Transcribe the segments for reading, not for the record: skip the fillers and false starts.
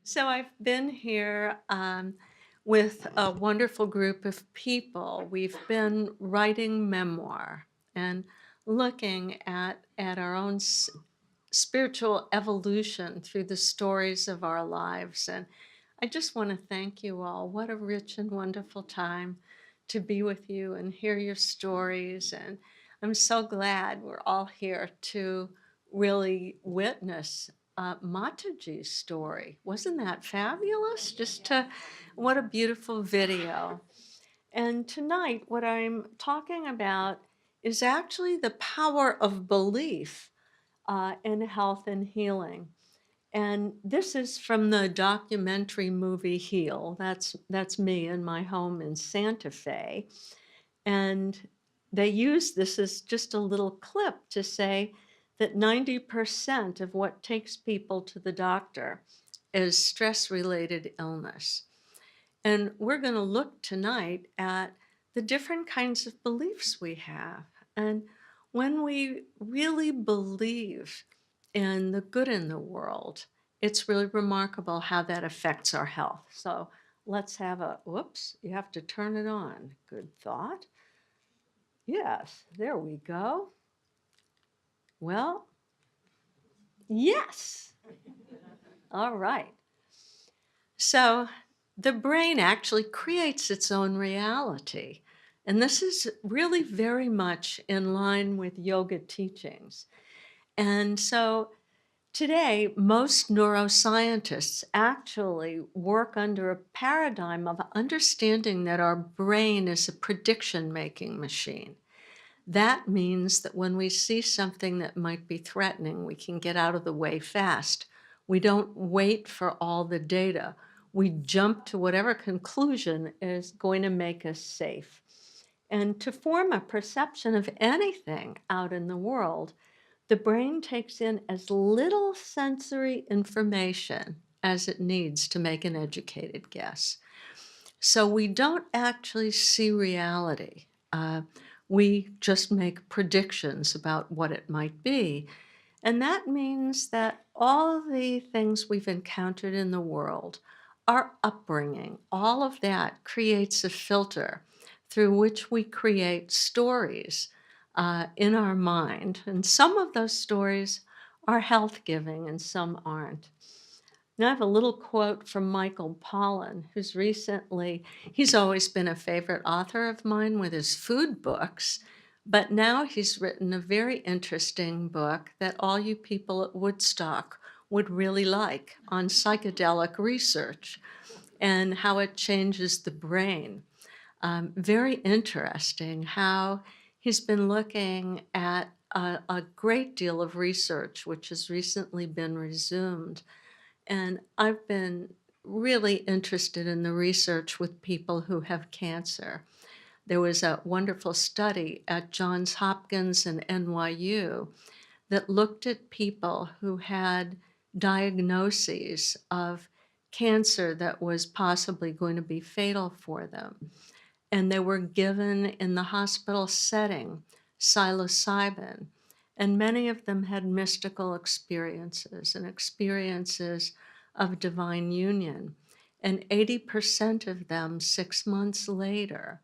So I've been here with a wonderful group of people. We've been writing memoir and looking at our own spiritual evolution through the stories of our lives. And I just want to thank you all. What a rich and wonderful time to be with you and hear your stories. And I'm so glad we're all here to really witness Mataji's story. Wasn't that fabulous? What a beautiful video. And tonight, what I'm talking about is actually the power of belief in health and healing. And this is from the documentary movie Heal. That's me in my home in Santa Fe. And they use this as just a little clip to say that 90% of what takes people to the doctor is stress-related illness. And we're going to look tonight at the different kinds of beliefs we have. And when we really believe in the good in the world, it's really remarkable how that affects our health. So let's have whoops, you have to turn it on. Good thought. Yes, there we go. Well, yes. All right. So the brain actually creates its own reality. And this is really very much in line with yoga teachings. And so today, most neuroscientists actually work under a paradigm of understanding that our brain is a prediction-making machine. That means that when we see something that might be threatening, we can get out of the way fast. We don't wait for all the data. We jump to whatever conclusion is going to make us safe. And to form a perception of anything out in the world, the brain takes in as little sensory information as it needs to make an educated guess. So we don't actually see reality. We just make predictions about what it might be. And that means that all the things we've encountered in the world, our upbringing, all of that creates a filter through which we create stories in our mind. And some of those stories are health-giving and some aren't. Now, I have a little quote from Michael Pollan, he's always been a favorite author of mine with his food books, but now he's written a very interesting book that all you people at Woodstock would really like on psychedelic research and how it changes the brain. Very interesting how he's been looking at a great deal of research, which has recently been resumed. And I've been really interested in the research with people who have cancer. There was a wonderful study at Johns Hopkins and NYU that looked at people who had diagnoses of cancer that was possibly going to be fatal for them. And they were given in the hospital setting psilocybin. And many of them had mystical experiences and experiences of divine union. And 80% of them, 6 months later,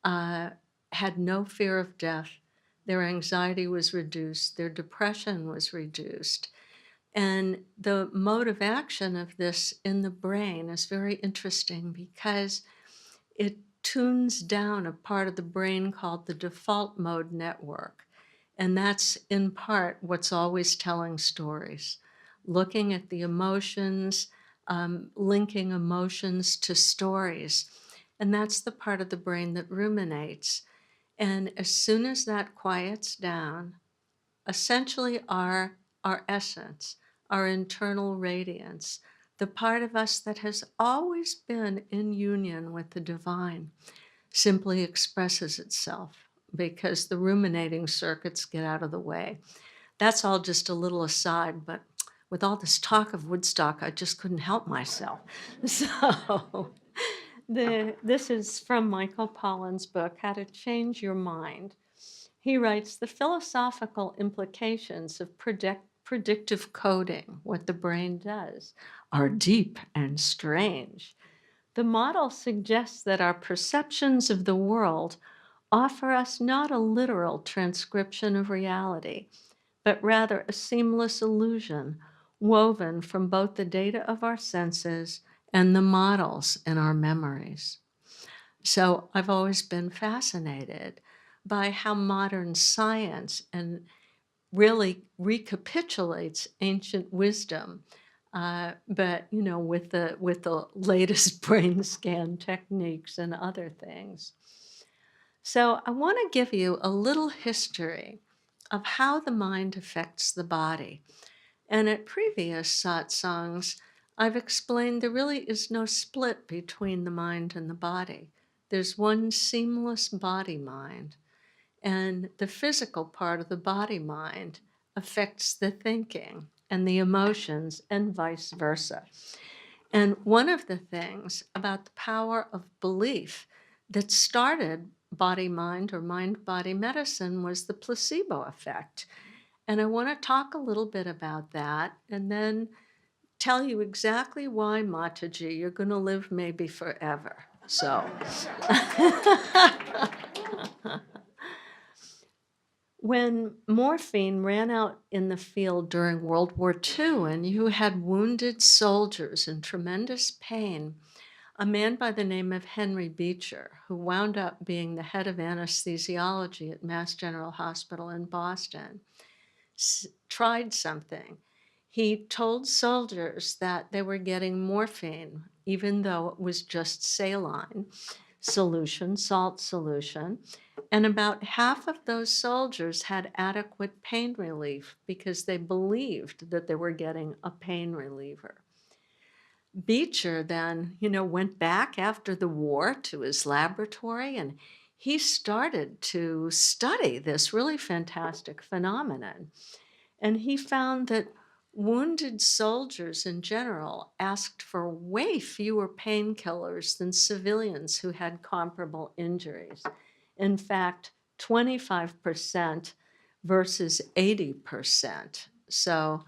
had no fear of death. Their anxiety was reduced, their depression was reduced. And the mode of action of this in the brain is very interesting because it tunes down a part of the brain called the default mode network. And that's in part what's always telling stories, looking at the emotions, linking emotions to stories. And that's the part of the brain that ruminates. And as soon as that quiets down, essentially our essence, our internal radiance, the part of us that has always been in union with the divine, simply expresses itself because the ruminating circuits get out of the way. That's all just a little aside, but with all this talk of Woodstock, I just couldn't help myself. So this is from Michael Pollan's book, How to Change Your Mind. He writes, the philosophical implications of predictive coding, what the brain does, are deep and strange. The model suggests that our perceptions of the world offer us not a literal transcription of reality, but rather a seamless illusion woven from both the data of our senses and the models in our memories. So I've always been fascinated by how modern science and really recapitulates ancient wisdom, but with the latest brain scan techniques and other things. So I want to give you a little history of how the mind affects the body. And at previous satsangs, I've explained there really is no split between the mind and the body. There's one seamless body-mind, and the physical part of the body-mind affects the thinking and the emotions and vice versa. And one of the things about the power of belief that started body-mind or mind-body medicine was the placebo effect. And I want to talk a little bit about that and then tell you exactly why, Mataji, you're going to live maybe forever. So, when morphine ran out in the field during World War II and you had wounded soldiers in tremendous pain, a man by the name of Henry Beecher, who wound up being the head of anesthesiology at Mass General Hospital in Boston, tried something. He told soldiers that they were getting morphine, even though it was just saline solution, salt solution. And about half of those soldiers had adequate pain relief because they believed that they were getting a pain reliever. Beecher then, went back after the war to his laboratory and he started to study this really fantastic phenomenon. And he found that wounded soldiers in general asked for way fewer painkillers than civilians who had comparable injuries. In fact, 25% versus 80%. So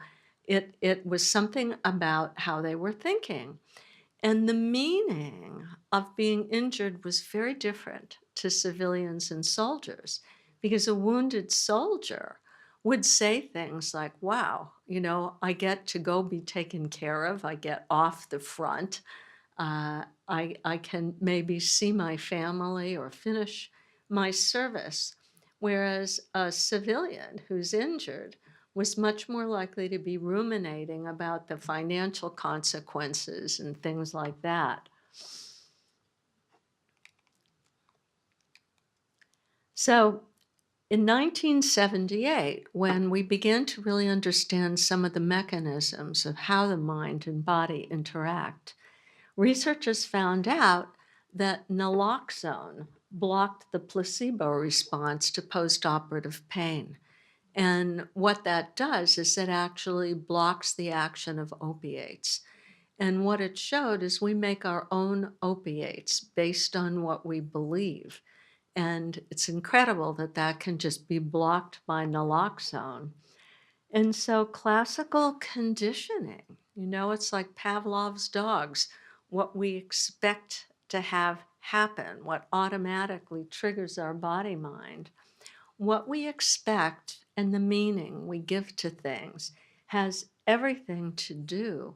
it was something about how they were thinking. And the meaning of being injured was very different to civilians and soldiers because a wounded soldier would say things like, wow, I get to go be taken care of. I get off the front. I can maybe see my family or finish my service. Whereas a civilian who's injured was much more likely to be ruminating about the financial consequences and things like that. So in 1978, when we began to really understand some of the mechanisms of how the mind and body interact, researchers found out that naloxone blocked the placebo response to postoperative pain. And what that does is it actually blocks the action of opiates. And what it showed is we make our own opiates based on what we believe. And it's incredible that that can just be blocked by naloxone. And so classical conditioning, it's like Pavlov's dogs, what we expect to have happen, what automatically triggers our body mind. What we expect and the meaning we give to things has everything to do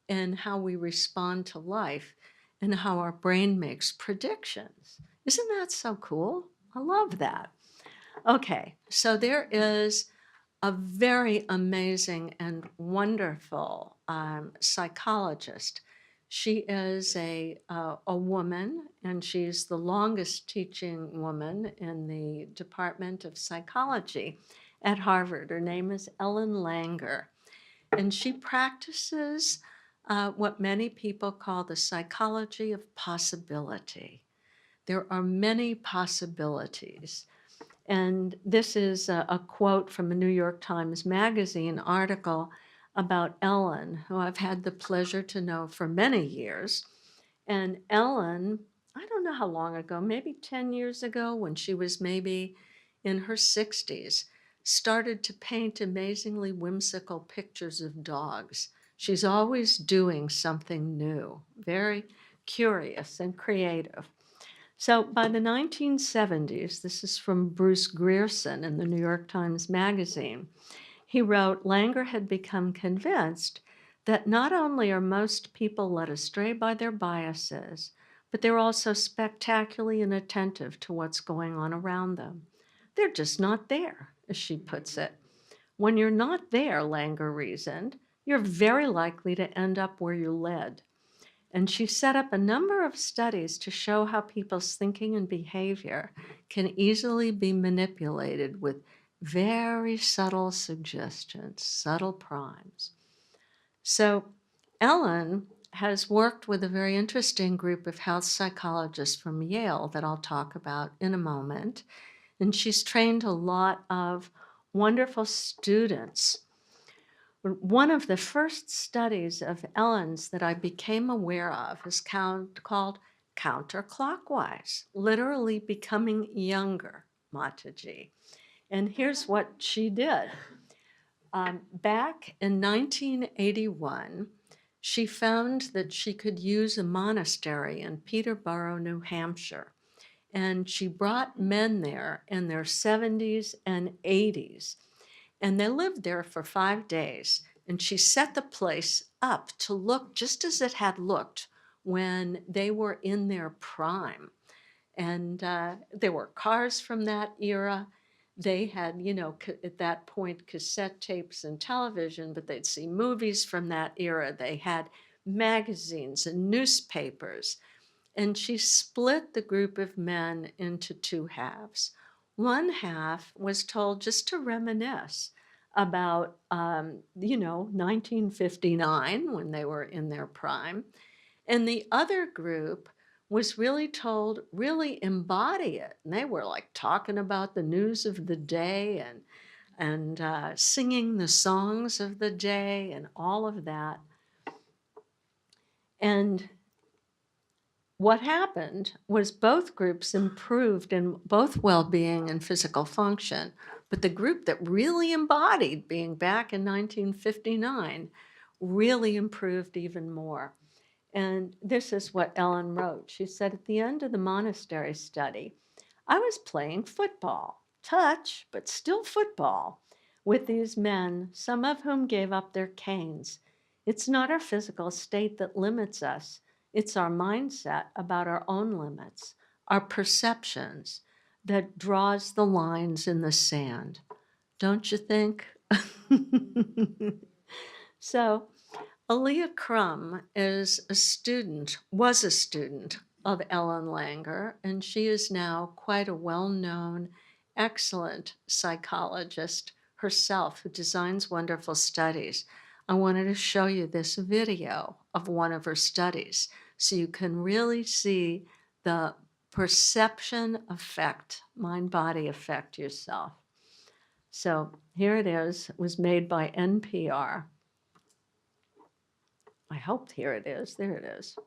in how we respond to life and how our brain makes predictions. Isn't that so cool? I love that. Okay, so there is a very amazing and wonderful psychologist. She is a woman, and she's the longest teaching woman in the Department of Psychology at Harvard. Her name is Ellen Langer, and she practices what many people call the psychology of possibility. There are many possibilities. And this is a quote from a New York Times Magazine article about Ellen, who I've had the pleasure to know for many years. And Ellen, I don't know how long ago, maybe 10 years ago, when she was maybe in her 60s, started to paint amazingly whimsical pictures of dogs. She's always doing something new, very curious and creative. So by the 1970s, this is from Bruce Grierson in the New York Times Magazine, he wrote, Langer had become convinced that not only are most people led astray by their biases, but they're also spectacularly inattentive to what's going on around them. They're just not there, as she puts it. When you're not there, Langer reasoned, you're very likely to end up where you're led. And she set up a number of studies to show how people's thinking and behavior can easily be manipulated with very subtle suggestions, subtle primes. So Ellen has worked with a very interesting group of health psychologists from Yale that I'll talk about in a moment. And she's trained a lot of wonderful students. One of the first studies of Ellen's that I became aware of is called counterclockwise, literally becoming younger, Mataji. And here's what she did. Back in 1981, she found that she could use a monastery in Peterborough, New Hampshire. And she brought men there in their 70s and 80s. And they lived there for 5 days. And she set the place up to look just as it had looked when they were in their prime. And there were cars from that era. They had, at that point, cassette tapes and television, but they'd see movies from that era. They had magazines and newspapers. And she split the group of men into two halves. One half was told just to reminisce about, 1959 when they were in their prime. And the other group was really told, really embody it. And they were like talking about the news of the day and singing the songs of the day and all of that. And what happened was both groups improved in both well-being and physical function, but the group that really embodied being back in 1959 really improved even more. And this is what Ellen wrote. She said, at the end of the monastery study, I was playing football, touch, but still football, with these men, some of whom gave up their canes. It's not our physical state that limits us. It's our mindset about our own limits, our perceptions that draws the lines in the sand. Don't you think? So Alia Crum was a student of Ellen Langer, and she is now quite a well-known, excellent psychologist herself who designs wonderful studies. I wanted to show you this video of one of her studies so you can really see the perception effect, mind-body effect yourself. So here it is. It was made by NPR. I hope here it is. There it is.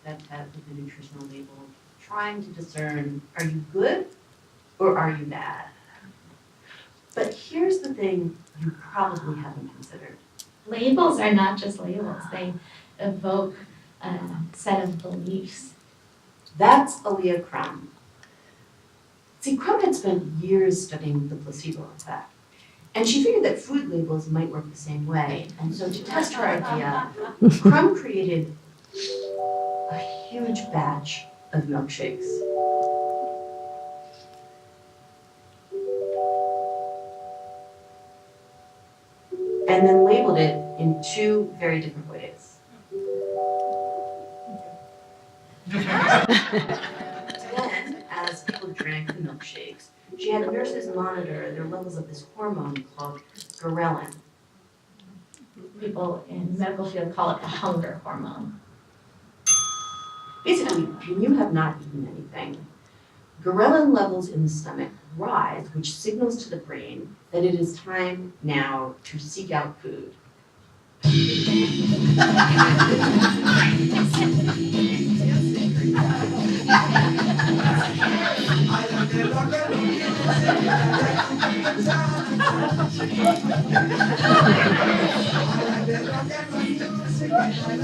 That with the nutritional label, trying to discern, are you good or are you bad? But here's the thing you probably haven't considered. Labels are not just labels. They evoke a set of beliefs. That's Alia Crum. See, Crum had spent years studying the placebo effect. And she figured that food labels might work the same way. And so to test her idea, Crum created a huge batch of milkshakes. And then labeled it in two very different ways. Then, as people drank the milkshakes, she had nurses monitor their levels of this hormone called ghrelin. People in the medical field call it the hunger hormone. Basically, when you have not eaten anything, ghrelin levels in the stomach rise, which signals to the brain that it is time now to seek out food. But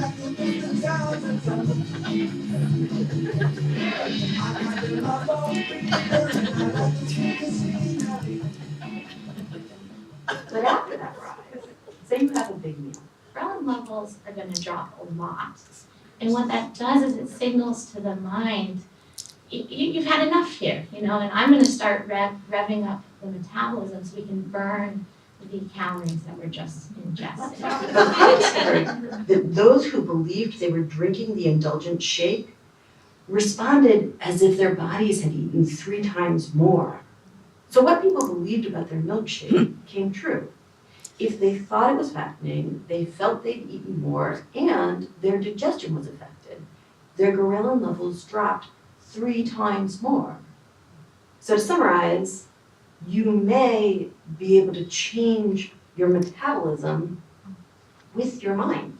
after that rise, say you have a big meal. Ghrelin levels are going to drop a lot. And what that does is it signals to the mind, you've had enough here, and I'm going to start revving up the metabolism so we can burn the calories that were just ingested. But Pittsburgh, those who believed they were drinking the indulgent shake responded as if their bodies had eaten 3 times more. So what people believed about their milkshake came true. If they thought it was fattening, they felt they'd eaten more, and their digestion was affected. Their ghrelin levels dropped 3 times more. So to summarize, you may be able to change your metabolism with your mind.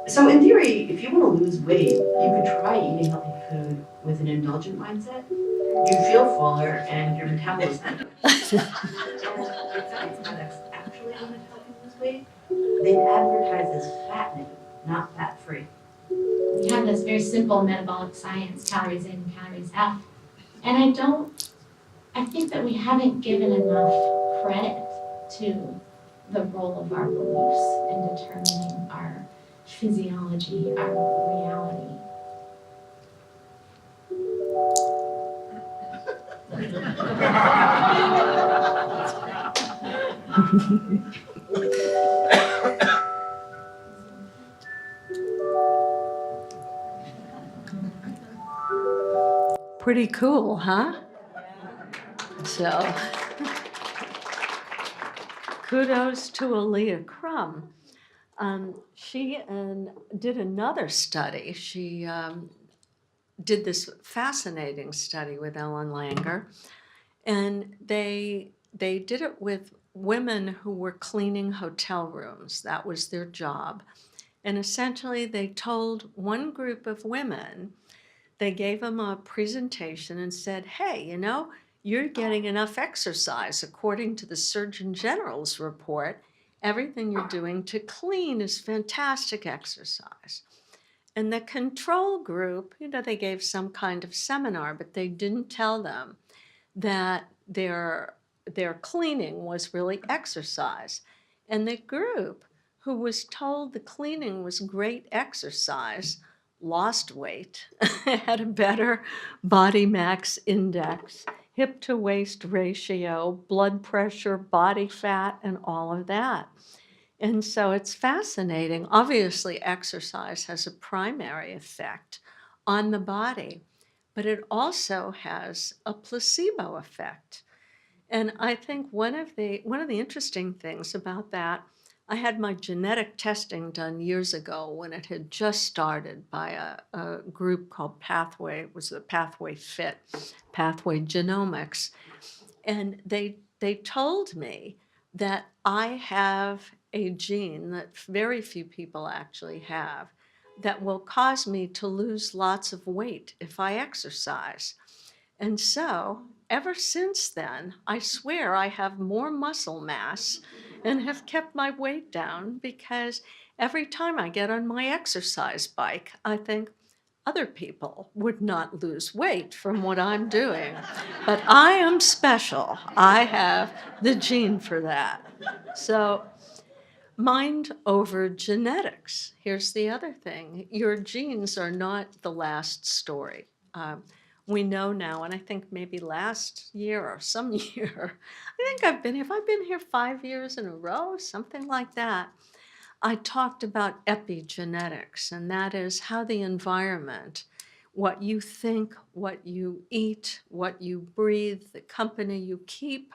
So in theory, if you want to lose weight, you could try eating healthy food with an indulgent mindset. You feel fuller and your metabolism. If that's actually going to help you lose weight, they'd advertise as fattening, not fat-free. We have this very simple metabolic science, calories in, calories out. And I think that we haven't given enough credit to the role of our beliefs in determining our physiology, our reality. Pretty cool, huh? So, kudos to Alia Crum. She did another study. She did this fascinating study with Ellen Langer, and they did it with women who were cleaning hotel rooms. That was their job. And essentially, they told one group of women, they gave them a presentation and said, hey, you're getting enough exercise. According to the Surgeon General's report, everything you're doing to clean is fantastic exercise. And the control group, they gave some kind of seminar, but they didn't tell them that their cleaning was really exercise. And the group who was told the cleaning was great exercise lost weight, had a better body mass index, hip to waist ratio, blood pressure, body fat, and all of that. And so it's fascinating. Obviously, exercise has a primary effect on the body, but it also has a placebo effect. And I think one of the interesting things about that, I had my genetic testing done years ago when it had just started by a group called Pathway. It was the Pathway Fit, Pathway Genomics. And they told me that I have a gene that very few people actually have that will cause me to lose lots of weight if I exercise. And so, ever since then, I swear I have more muscle mass and have kept my weight down because every time I get on my exercise bike, I think other people would not lose weight from what I'm doing. But I am special. I have the gene for that. So, mind over genetics. Here's the other thing. Your genes are not the last story. We know now, and I think maybe last year or some year, I've been here 5 years in a row, something like that. I talked about epigenetics, and that is how the environment, what you think, what you eat, what you breathe, the company you keep,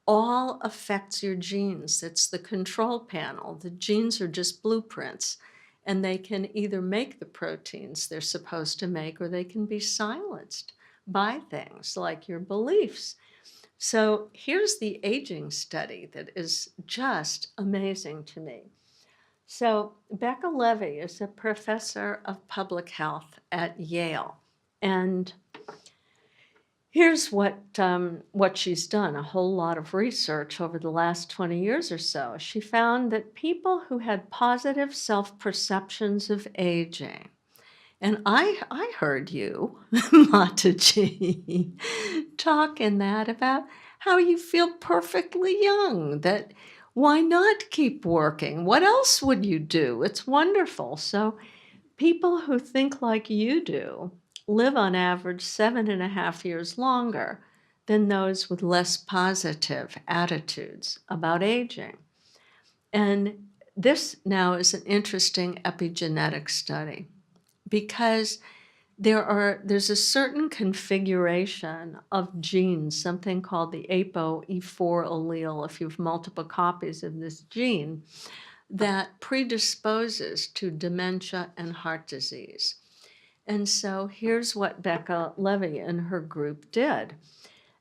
all affects your genes. It's the control panel. The genes are just blueprints, and they can either make the proteins they're supposed to make, or they can be silenced by things like your beliefs. So here's the aging study that is just amazing to me. So Becca Levy is a professor of public health at Yale, and Here's what she's done, a whole lot of research over the last 20 years or so. She found that people who had positive self-perceptions of aging, and I heard you, Mataji, talk in that about how you feel perfectly young, that why not keep working? What else would you do? It's wonderful. So people who think like you do live on average 7.5 years longer than those with less positive attitudes about aging. And this now is an interesting epigenetic study because there's a certain configuration of genes, something called the ApoE4 allele, if you have multiple copies of this gene, that predisposes to dementia and heart disease. And so here's what Becca Levy and her group did.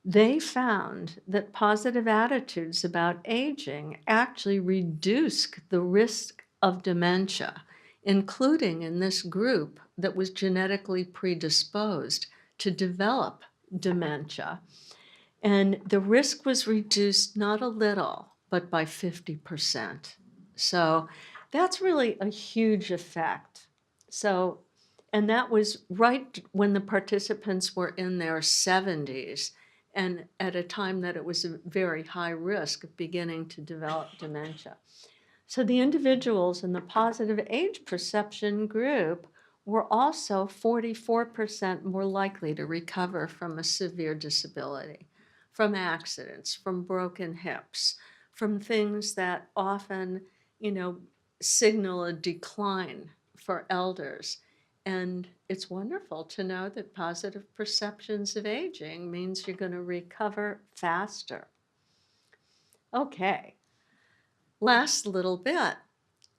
They found that positive attitudes about aging actually reduce the risk of dementia, including in this group that was genetically predisposed to develop dementia. And the risk was reduced not a little, but by 50%. So that's really a huge effect. So, and that was right when the participants were in their 70s and at a time that it was a very high risk of beginning to develop dementia. So the individuals in the positive age perception group were also 44% more likely to recover from a severe disability, from accidents, from broken hips, from things that often, signal a decline for elders. And it's wonderful to know that positive perceptions of aging means you're going to recover faster. Okay, last little bit.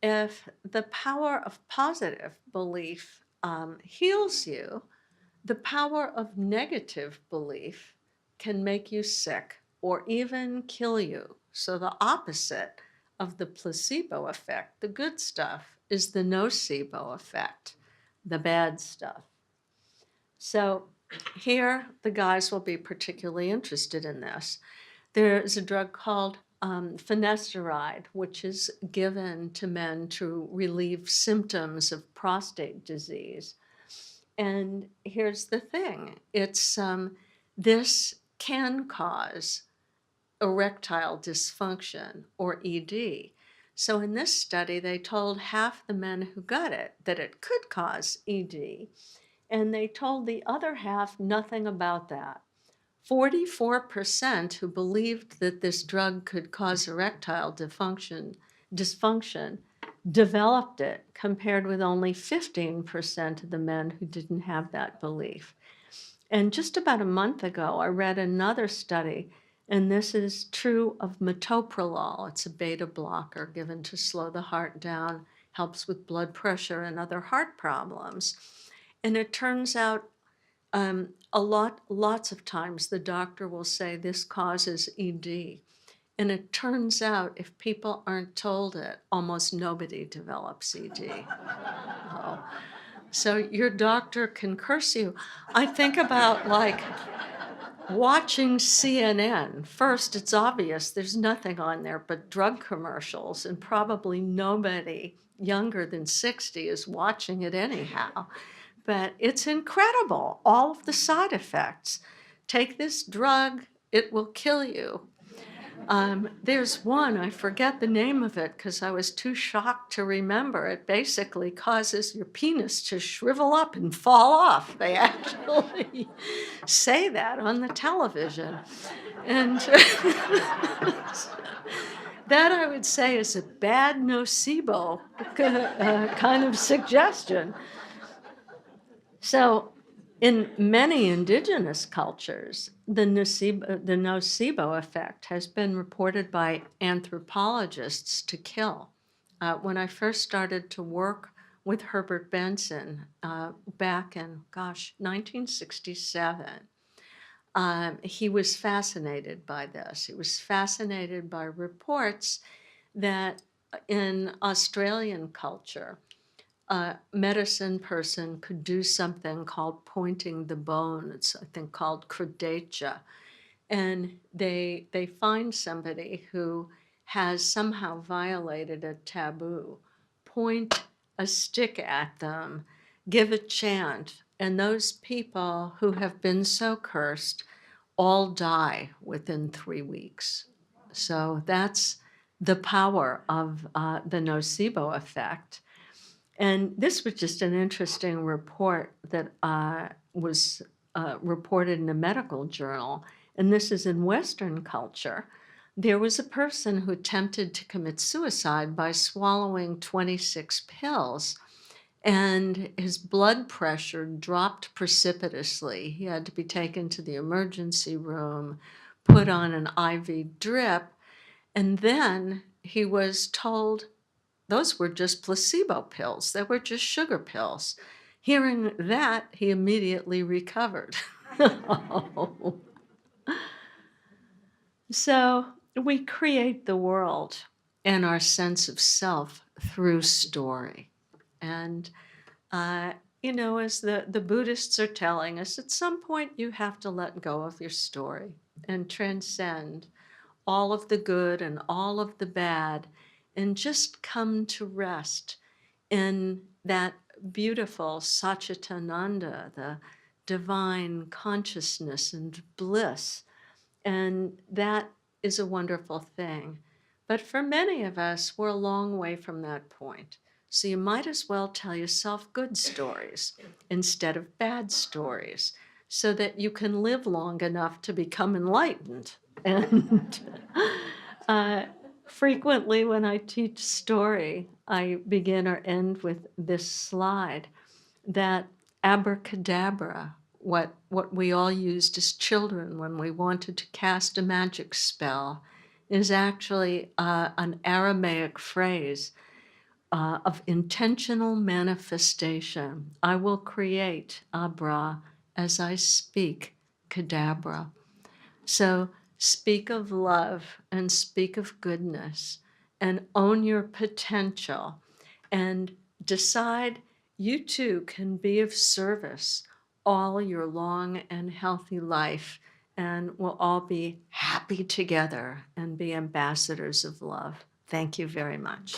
If the power of positive belief heals you, the power of negative belief can make you sick or even kill you. So the opposite of the placebo effect, the good stuff, is the nocebo effect, the bad stuff. So here the guys will be particularly interested in this. There's a drug called Finasteride, which is given to men to relieve symptoms of prostate disease. And here's the thing, it's this can cause erectile dysfunction or ED. So in this study, they told half the men who got it that it could cause ED, and they told the other half nothing about that. 44% who believed that this drug could cause erectile dysfunction developed it, compared with only 15% of the men who didn't have that belief. And just about a month ago, I read another study, and this is true of metoprolol. It's a beta blocker given to slow the heart down, helps with blood pressure and other heart problems. And it turns out lots of times the doctor will say this causes ED. And it turns out if people aren't told it, almost nobody develops ED. Oh. So your doctor can curse you. I think about like watching CNN. First, it's obvious there's nothing on there but drug commercials, and probably nobody younger than 60 is watching it anyhow. But it's incredible, all of the side effects. Take this drug, it will kill you. There's one, I forget the name of it because I was too shocked to remember. It basically causes your penis to shrivel up and fall off. They actually say that on the television. And that I would say is a bad nocebo kind of suggestion. So in many indigenous cultures, the nocebo effect has been reported by anthropologists to kill. When I first started to work with Herbert Benson back in, 1967, he was fascinated by this. He was fascinated by reports that in Australian culture, a medicine person could do something called pointing the bone. It's, I think, called credatia. And they find somebody who has somehow violated a taboo, point a stick at them, give a chant, and those people who have been so cursed all die within 3 weeks. So that's the power of the nocebo effect. And this was just an interesting report that was reported in a medical journal, and this is in Western culture. There was a person who attempted to commit suicide by swallowing 26 pills, and his blood pressure dropped precipitously. He had to be taken to the emergency room, put on an IV drip, and then he was told those were just placebo pills. They were just sugar pills. Hearing that, he immediately recovered. So we create the world and our sense of self through story. And, as the Buddhists are telling us, at some point you have to let go of your story and transcend all of the good and all of the bad and just come to rest in that beautiful Satchitananda, the divine consciousness and bliss. And that is a wonderful thing. But for many of us, we're a long way from that point. So you might as well tell yourself good stories instead of bad stories so that you can live long enough to become enlightened. And frequently, when I teach story, I begin or end with this slide that abracadabra, what we all used as children when we wanted to cast a magic spell, is actually an Aramaic phrase of intentional manifestation. I will create abra as I speak cadabra. So speak of love and speak of goodness and own your potential and decide you too can be of service all your long and healthy life, and we'll all be happy together and be ambassadors of love. Thank you very much.